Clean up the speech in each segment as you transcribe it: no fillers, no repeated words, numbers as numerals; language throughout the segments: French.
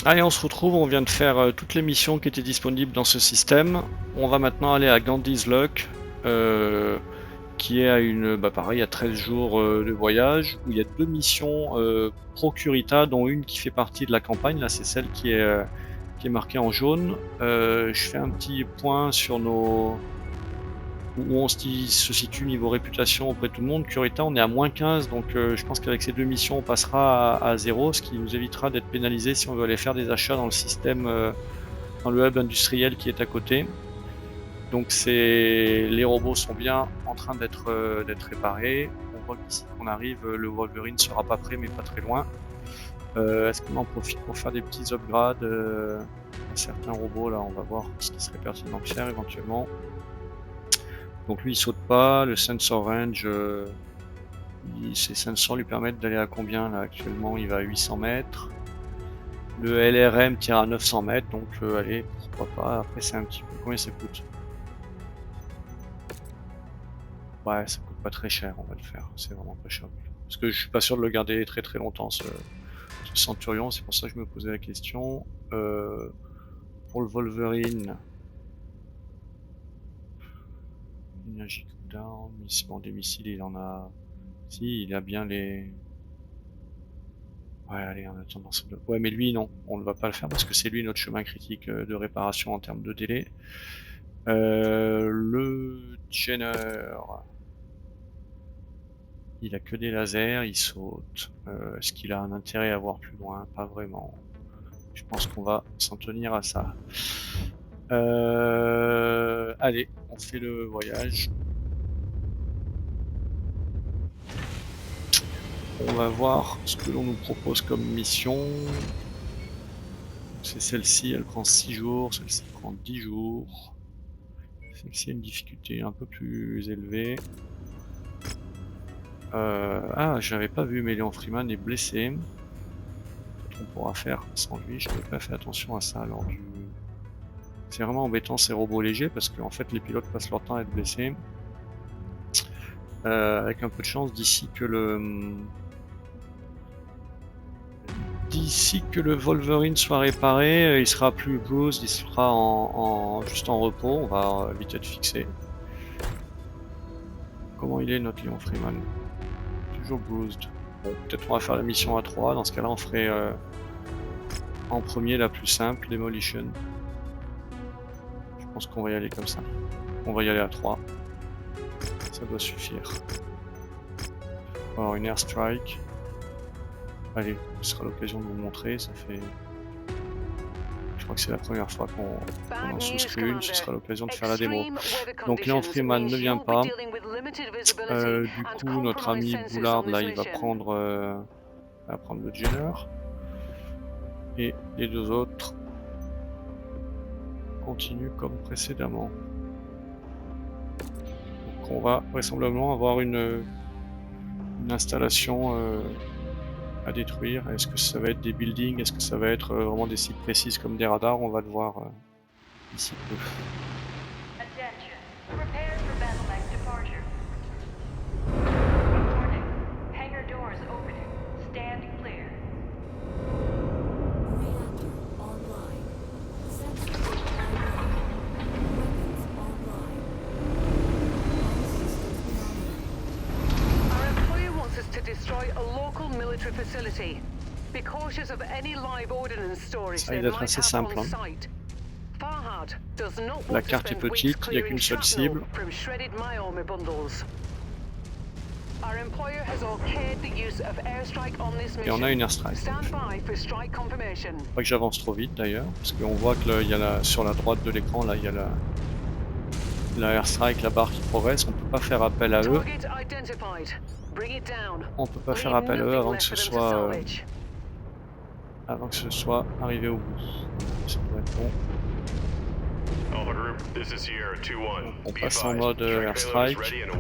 Allez, on se retrouve, on vient de faire toutes les missions qui étaient disponibles dans ce système. On va maintenant aller à Gandhi's Luck, qui est à pareil, à 13 jours de voyage, où il y a 2 missions pro Curita, dont une qui fait partie de la campagne. Là, c'est celle qui est marquée en jaune. Je fais un petit point sur où on se situe niveau réputation auprès de tout le monde. Curita, on est à -15, donc je pense qu'avec ces 2 missions, on passera à 0, ce qui nous évitera d'être pénalisé si on veut aller faire des achats dans le système, dans le hub industriel qui est à côté. Donc les robots sont bien en train d'être réparés. On voit qu'ici qu'on arrive, le Wolverine sera pas prêt, mais pas très loin. Est-ce qu'on en profite pour faire des petits upgrades à certains robots? Là, on va voir ce qui serait pertinent de faire éventuellement. Donc lui il saute pas, le sensor range, ses sensors lui permettent d'aller à combien là actuellement? Il va à 800 mètres. Le LRM tire à 900 mètres, donc allez, pourquoi pas. Après c'est un petit peu... Combien ça coûte? Ouais, ça coûte pas très cher, on va le faire, c'est vraiment pas cher. Parce que je suis pas sûr de le garder très très longtemps ce Centurion, c'est pour ça que je me posais la question. Pour le Wolverine... Énergie cooldown, bon, des missiles il en a... Si, il a bien les... Ouais, allez, en attendant ça. Ouais, mais lui, non, on ne va pas le faire parce que c'est lui notre chemin critique de réparation en termes de délai. Le Jenner, il a que des lasers, il saute. Est-ce qu'il a un intérêt à voir plus loin? Pas vraiment. Je pense qu'on va s'en tenir à ça. Allez, on fait le voyage. On va voir ce que l'on nous propose comme mission. C'est celle-ci, elle prend 6 jours, celle-ci prend 10 jours. Celle-ci a une difficulté un peu plus élevée. Ah, j'avais pas vu, mais Léon Freeman est blessé. Peut-être on pourra faire sans lui, je n'avais pas fait attention à ça lors du... C'est vraiment embêtant ces robots légers parce qu'en fait les pilotes passent leur temps à être blessés. Avec un peu de chance, d'ici que le Wolverine soit réparé, il sera plus bruised, il sera juste en repos, on va vite être fixé. Comment il est notre Léon Freeman? Toujours bruised. Bon, peut-être on va faire la mission à 3, dans ce cas là on ferait en premier la plus simple, Demolition. Je pense qu'on va y aller comme ça. On va y aller à 3. Ça doit suffire. Alors une airstrike. Allez, ce sera l'occasion de vous montrer, ça fait... Je crois que c'est la première fois qu'on en souscrit une, ce sera l'occasion de faire la démo. Donc Léon Freeman ne vient pas. Du coup, notre ami Boulard, là, il va prendre le Jenner. Et les 2 autres continuent comme précédemment. Donc on va vraisemblablement avoir une installation à détruire. Est-ce que ça va être des buildings? Est-ce que ça va être vraiment des sites précises comme des radars? On va le voir d'ici peu. Ça risque d'être assez simple. Hein. La carte est petite, il n'y a qu'une seule cible. Et on a une airstrike. Pas que j'avance trop vite d'ailleurs, parce qu'on voit que sur la droite de l'écran, là, il y a la airstrike, la barre qui progresse. On peut pas faire appel à eux. On peut pas faire appel à eux avant que ce soit arrivé au bout. Ça doit être bon. On passe en mode airstrike. On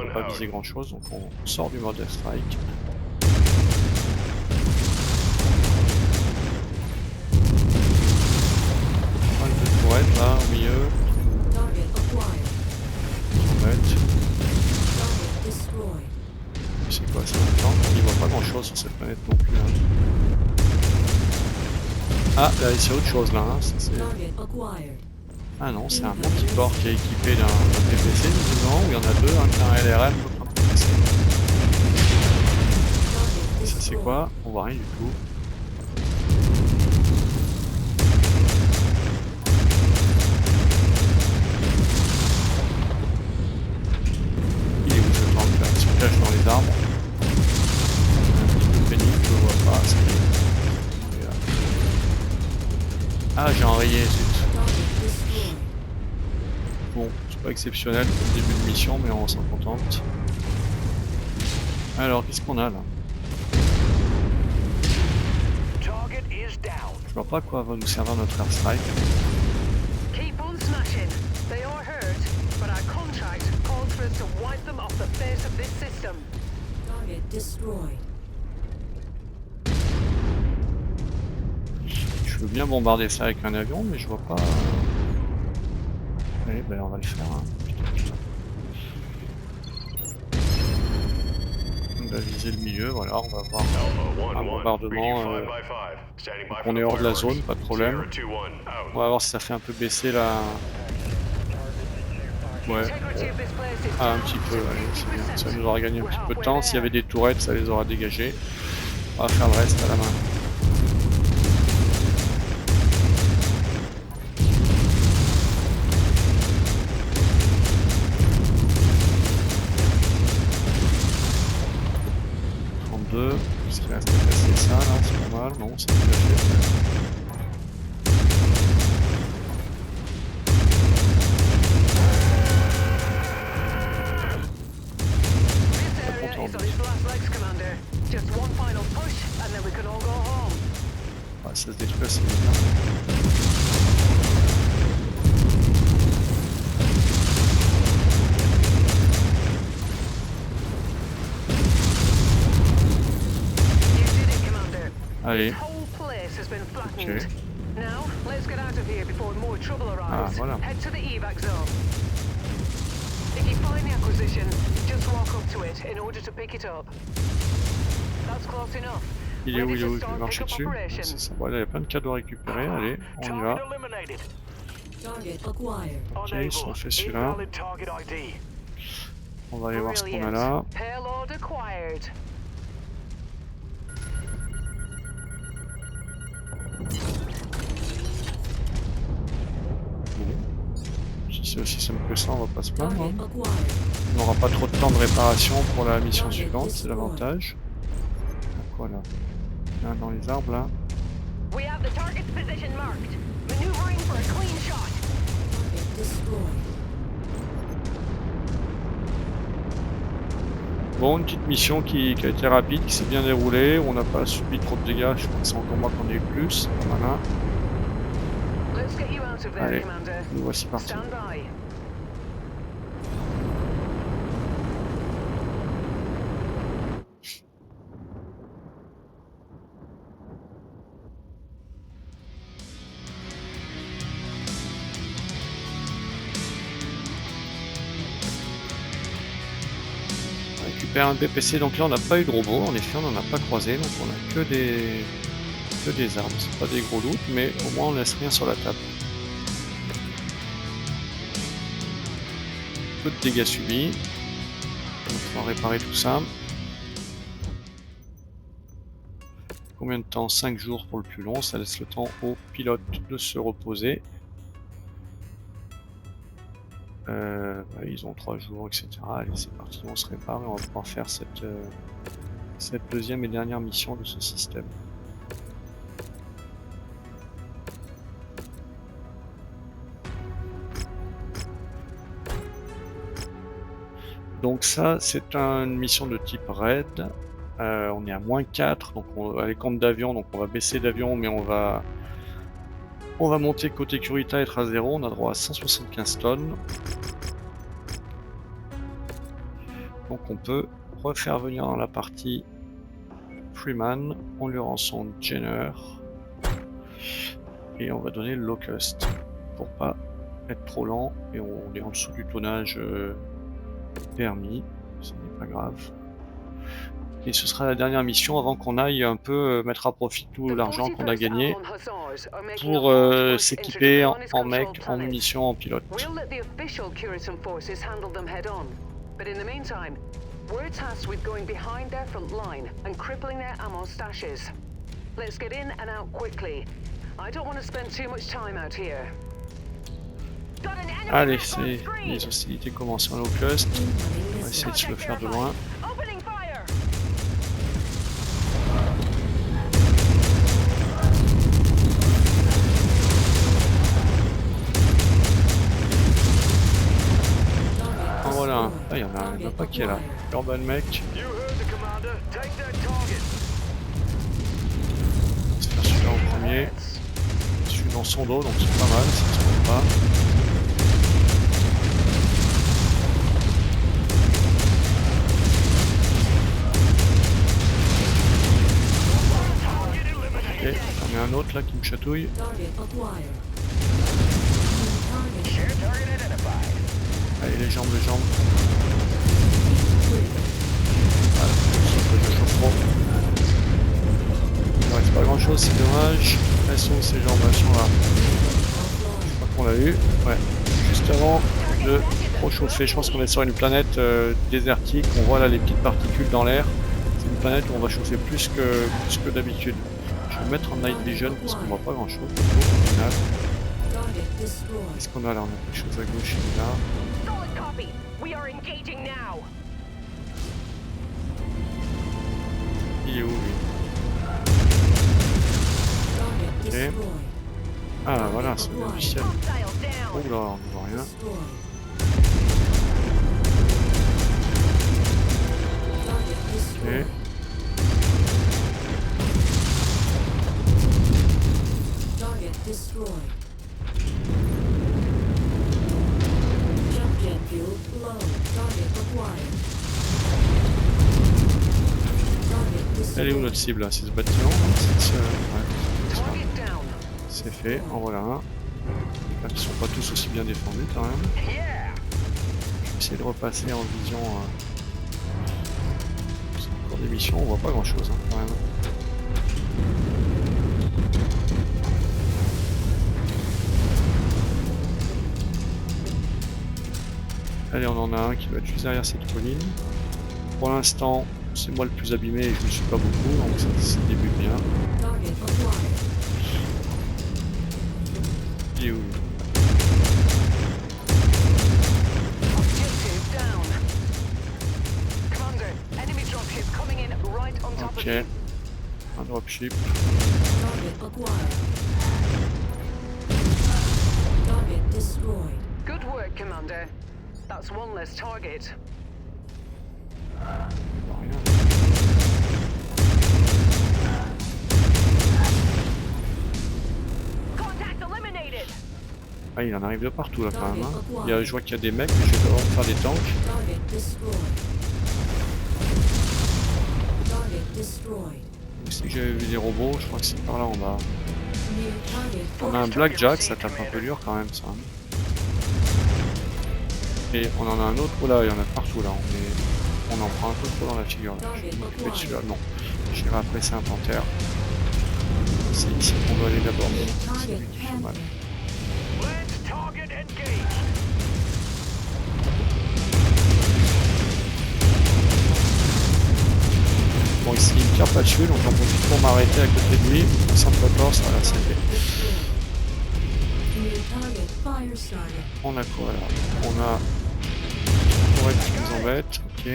peut pas viser grand chose, donc on sort du mode airstrike. Un de tourette là au milieu. C'est quoi ça? On n'y voit pas grand chose sur cette planète non plus. Hein. Ah, là c'est autre chose là. Hein. Ah non, c'est un multiport qui est équipé d'un PPC visiblement, où il y en a deux, un qui a un LRM, l'autre un PPC. Ça c'est quoi? On voit rien du tout. Il est où ce tank là? Il se cache dans les arbres. Un petit peu pénible, je le vois pas. Ah, j'ai enrayé, zut. Bon, c'est pas exceptionnel pour le début de mission, mais on s'en contente. Alors, qu'est-ce qu'on a là? Je vois pas à quoi va nous servir notre airstrike. Keep on smashing. They are hurt, but our contract called for us to wipe them off the face of this system. Target destroyed. Je veux bien bombarder ça avec un avion, mais je vois pas... Allez, ben on va le faire. Hein. On va viser le milieu, voilà, on va avoir un bombardement. Donc on est hors de la zone, pas de problème. On va voir si ça fait un peu baisser la... Ouais, ah, un petit peu, allez, c'est bien. Ça nous aura gagné un petit peu de temps. S'il y avait des tourettes, ça les aura dégagées. On va faire le reste à la main. Qu'est-ce qu'il reste à passer ça là? C'est pas mal, non, c'est déjà fait. Ouais, ça se détruit assez vite. Hein. Allez. Ok. Ah, voilà. Il est où, je vais marcher dessus. C'est ça. Voilà, il y a plein de cadeaux à récupérer. Allez, on y va. Ok, ils sont fait celui-là. On va aller voir ce qu'on a là. Si c'est aussi simple que ça, on va pas se plaindre. Hein. On n'aura pas trop de temps de réparation pour la mission suivante, c'est l'avantage. Quoi là? Là, dans les arbres là. Bon, une petite mission qui a été rapide, qui s'est bien déroulée, on n'a pas subi trop de dégâts, je crois que c'est encore moi qu'on a eu plus. Voilà. Allez, nous voici partis. On récupère un BPC, donc là on n'a pas eu de robot, en effet on n'en a pas croisé, donc on a que des armes. C'est pas des gros loots, mais au moins on laisse rien sur la table. Peu de dégâts subis. On va réparer tout ça. Combien de temps? 5 jours pour le plus long, ça laisse le temps aux pilotes de se reposer. Ils ont 3 jours, etc. Allez, c'est parti, on se répare et on va pouvoir faire cette deuxième et dernière mission de ce système. Donc ça, c'est une mission de type raid. On est à -4, donc avec compte d'avion, donc on va baisser d'avion, mais on va monter côté Kurita, être à 0. On a droit à 175 tonnes. Donc on peut refaire venir dans la partie Freeman. On lui rend son Jenner. Et on va donner le Locust pour pas être trop lent. Et on est en dessous du tonnage permis. Ce n'est pas grave. Et ce sera la dernière mission avant qu'on aille un peu mettre à profit tout l'argent qu'on a gagné pour s'équiper en mech, en munitions, en pilote. We'll let the official Curitan forces handle them head on. But in the meantime, we're tasked with going behind their front line and crippling their ammo stashes. Let's get in and out quickly. I don't want to spend too much time out here. Got an enemy Allez, map on c'est screen. les hostilités commencent en Locust. On va essayer de se le faire de loin. Opening fire. Ah, voilà, ah, il y en a un paquet là. Urban Mech. You heard the commander. Take that target. On va se faire celui-là en premier. Je suis dans son dos donc c'est pas mal, ça se trompe pas. Ok, j'en ai un autre là qui me chatouille. Target acquired. Target Share target identified. Allez, les jambes. clear. Voilà, ça fait le chauffe-eau. Il ne reste pas grand chose, c'est dommage. Elles sont ces jambes, elles sont là. Je crois qu'on l'a eu. Ouais, juste avant de trop chauffer. Je pense qu'on est sur une planète désertique. On voit là les petites particules dans l'air. C'est une planète où on va chauffer plus que d'habitude. Je vais me mettre en night vision parce qu'on voit pas grand chose au final. Target destroyed. Qu'est-ce qu'on a là? On a quelque chose à gauche et là. Solid copy. We are engaging now. Il est où lui? Target Ok. destroyed. Ah voilà, c'est le logiciel. Hostile down. Oula, on ne voit rien. Destroyed. Target destroyed. Target destroyed. Jump jet fuel low. Target acquired. Target Elle est où destroyed. notre cible là? C'est ce bâtiment hein? Ouais, Target down. c'est fait, en voilà un. Là, qui sont pas tous aussi bien défendus quand même. Yeah. Je vais essayer de repasser en vision. C'est encore des missions, on voit pas grand chose quand même. Allez, on en a un qui va être juste derrière cette colline. Pour l'instant, c'est moi le plus abîmé et je ne suis pas beaucoup, donc ça débute bien. Target acquired. Il est où? Objective down. Commander, enemy dropship coming in right on top of Ok. you. Un dropship. Target acquired. Target destroyed. Good work, Commander. That's one less target. On voit rien. Contact eliminated. Ah, il en arrive de partout là quand même. Hein. Je vois qu'il y a des mecs, mais je vais devoir faire des tanks. Target destroyed. Target destroyed. Si j'avais vu des robots, je crois que c'est par là en bas. New target On a un Blackjack, ça tape un peu dur quand même ça. Et on en a un autre, oh là, il y en a partout là, on en prend un peu trop dans la figure là. Je vais m'occuper de celui-là, non. J'irai après c'est un panthère. C'est ici qu'on doit aller d'abord. C'est target lui qui fait mal. panther. Let's target engage. Bon ici il ne tire pas dessus, donc j'en profite pour m'arrêter à côté de lui. 114, voilà c'est fait. New target fire starter. On a quoi là? On a Forêt qui nous embête, ok.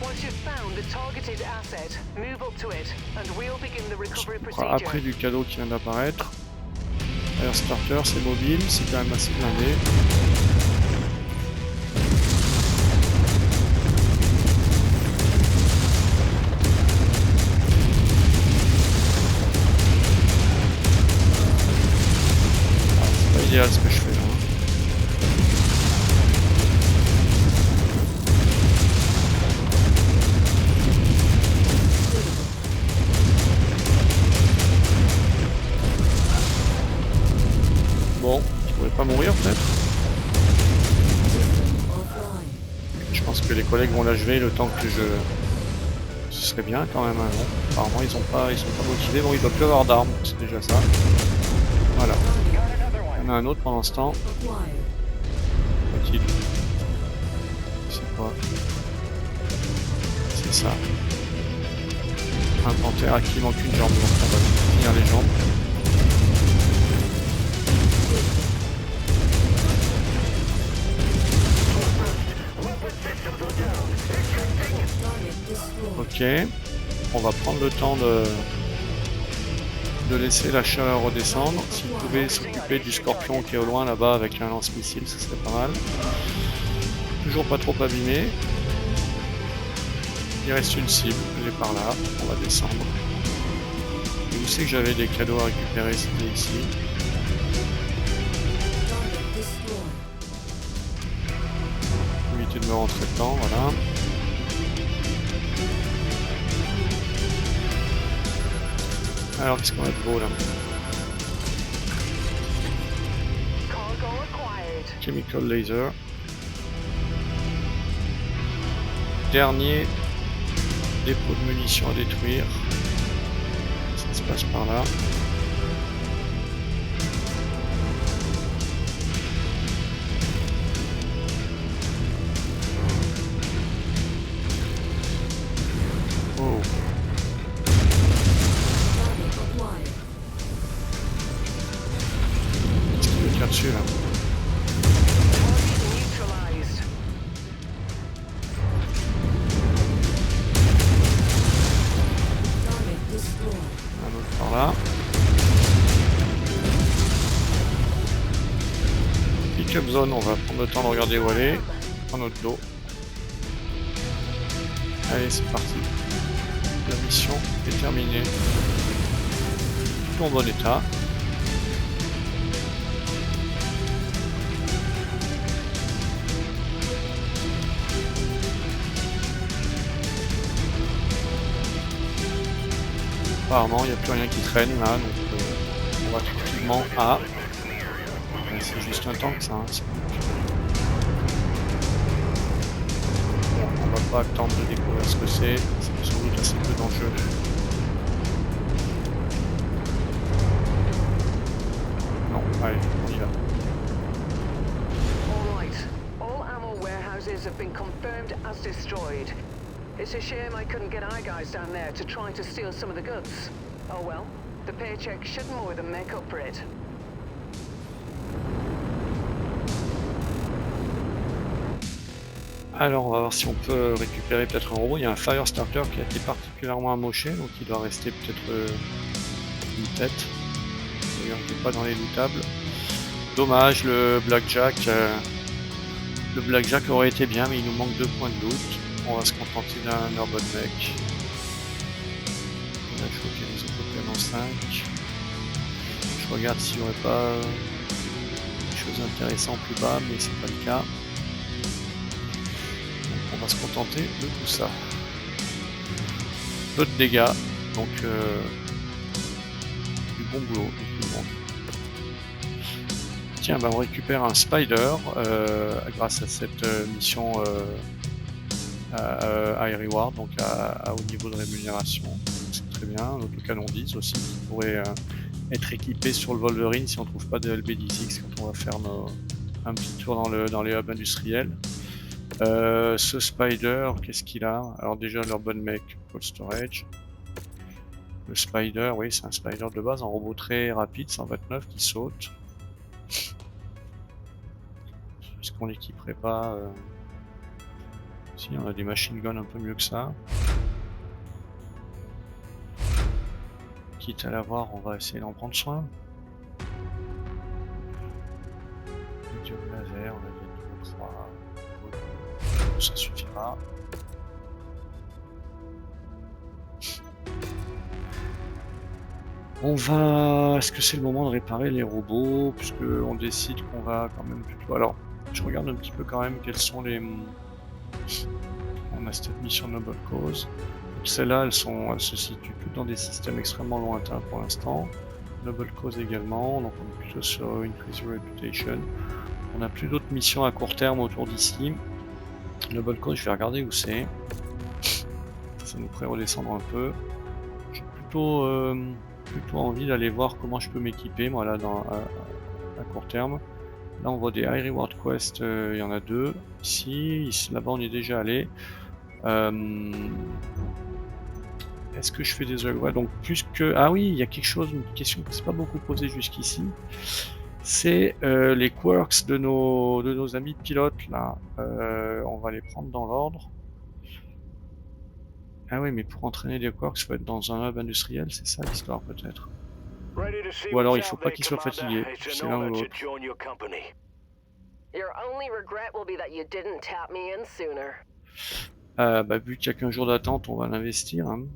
Once you've found the targeted asset, move up to it, and we'll begin the recovery On fera procedure. après du cadeau qui vient d'apparaître. Air Starter, c'est mobile, c'est quand même assez blindé. Ah, c'est pas idéal ce que je fais là. Hein. Bon, tu pourrais pas mourir peut-être? Offline. Je pense que les collègues vont l'achever le temps que serait bien quand même. Hein, bon. Apparemment ils sont pas motivés. Bon, il doit plus avoir d'armes, c'est déjà ça. Voilà. Il y en a un autre pendant ce temps. Acquired. Faut-il. C'est quoi? C'est ça. Un panthère à qui il manque une jambe, donc on va finir les jambes. Target destroyed. Ok. On va prendre le temps de laisser la chaleur redescendre. S'il pouvait s'occuper du scorpion qui est au loin là-bas avec un lance-missile, ce serait pas mal. Toujours pas trop abîmé. Il reste une cible, elle est par là, on va descendre. Et où c'est que j'avais des cadeaux à récupérer? C'était ici. Target destroyed. Éviter de me rentrer dedans, voilà. Alors qu'est-ce qu'on a de beau là? Cargo acquired. Chemical laser. Dernier dépôt de munitions à détruire. Ça se passe par là. Oh, Target acquired. qu'est-ce qu'il veut faire dessus là? Target neutralized. Target destroyed. Un autre par là. Pick-up zone, on va prendre le temps de regarder où elle est. Prendre notre dos. Allez, c'est parti. La mission est terminée. Tout en bon état. Apparemment, il n'y a plus rien qui traîne là, donc on va tranquillement à... C'est juste un tank ça, hein, c'est bon. Bon, on va pas attendre de découvrir ce que c'est sans doute assez peu d'enjeux. Non, allez, on y va. All right. All ammo warehouses have been confirmed as destroyed. It's a shame I couldn't get our guys down there to try to steal some of the goods. Oh well, the paycheck should more than make up for it. Alors on va voir si on peut récupérer peut-être un robot. Il y a un fire starter qui a été particulièrement amoché, donc il doit rester peut-être une tête. D'ailleurs il n'est pas dans les lootables. Dommage, le blackjack aurait été bien, mais il nous manque 2 points de loot. On va se contenter d'un urban mech. On a choqué les autoplanes en 5. Je regarde s'il n'y aurait pas des choses intéressantes plus bas, mais c'est pas le cas. Donc on va se contenter de tout ça. Peu de dégâts, donc du bon boulot, du bon. Tiens, bah on récupère un spider grâce à cette mission à reward, donc à haut niveau de rémunération. C'est très bien. Un autocanon 10 aussi qui pourrait être équipé sur le Wolverine si on trouve pas de LB-10X quand on va faire un petit tour dans les hubs industriels. Ce spider, qu'est-ce qu'il a? Alors déjà l'urban mech, cold storage. Le spider, oui, c'est un spider de base, un robot très rapide, 129 qui saute. Est-ce qu'on l'équiperait pas Si, on a des machine guns un peu mieux que ça. Quitte à l'avoir, on va essayer d'en prendre soin. Medium laser, on a des niveau 3. Ça suffira. On va... Est-ce que c'est le moment de réparer les robots? Puisque on décide qu'on va quand même plutôt... Alors, je regarde un petit peu quand même quels sont les... On a cette mission Noble Cause. Celles-là, elles se situent toutes dans des systèmes extrêmement lointains pour l'instant. Noble Cause également, donc on est plutôt sur Increase Your Reputation. On n'a plus d'autres missions à court terme autour d'ici. Noble Cause, je vais regarder où c'est. Ça ça nous ferait redescendre un peu. J'ai plutôt envie d'aller voir comment je peux m'équiper, moi, là, à court terme. Là, on voit des High Reward Quest, il y en a 2. Ici, là-bas, on y est déjà allé. Est-ce que je fais des upgrades? Donc, plus que... Ah oui, il y a quelque chose, une question qui ne s'est pas beaucoup posée jusqu'ici. C'est les quirks de nos amis pilotes, là. On va les prendre dans l'ordre. Ah oui, mais pour entraîner des quirks, il faut être dans un hub industriel, c'est ça l'histoire, peut-être. Ready to see Ou alors, il what's faut out pas there, qu'ils soient Commander. fatigués. It's C'est an l'un ou honor to l'autre. join your company. Your only regret will be that you didn't tap me in sooner. Bah, vu qu'il n'y a qu'un jour d'attente, on va l'investir. Hein.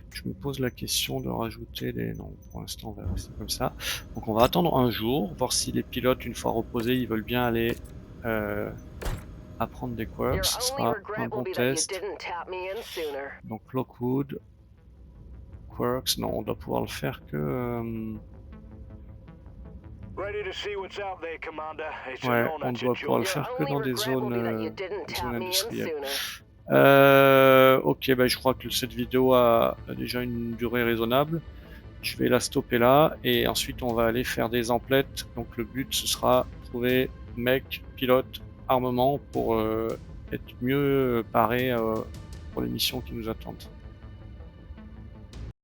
Je me pose la question de rajouter les... Non, pour l'instant, on va rester comme ça. Donc, on va attendre un jour, voir si les pilotes, une fois reposés, ils veulent bien aller apprendre des quirks. Your Ce only sera un regret bon will be that you test. didn't tap me in sooner. Donc, Lockwood, quirks, non, on doit pouvoir le faire que... Ready to see what's out there, Commander. It's Ouais, an on honor doit to pouvoir le join. Your faire que only dans des regret will be that you zones didn't tap zones me in industrielles. sooner. Ok, bah, je crois que cette vidéo a déjà une durée raisonnable. Je vais la stopper là et ensuite on va aller faire des emplettes. Donc le but ce sera trouver mec, pilote, armement pour être mieux paré pour les missions qui nous attendent.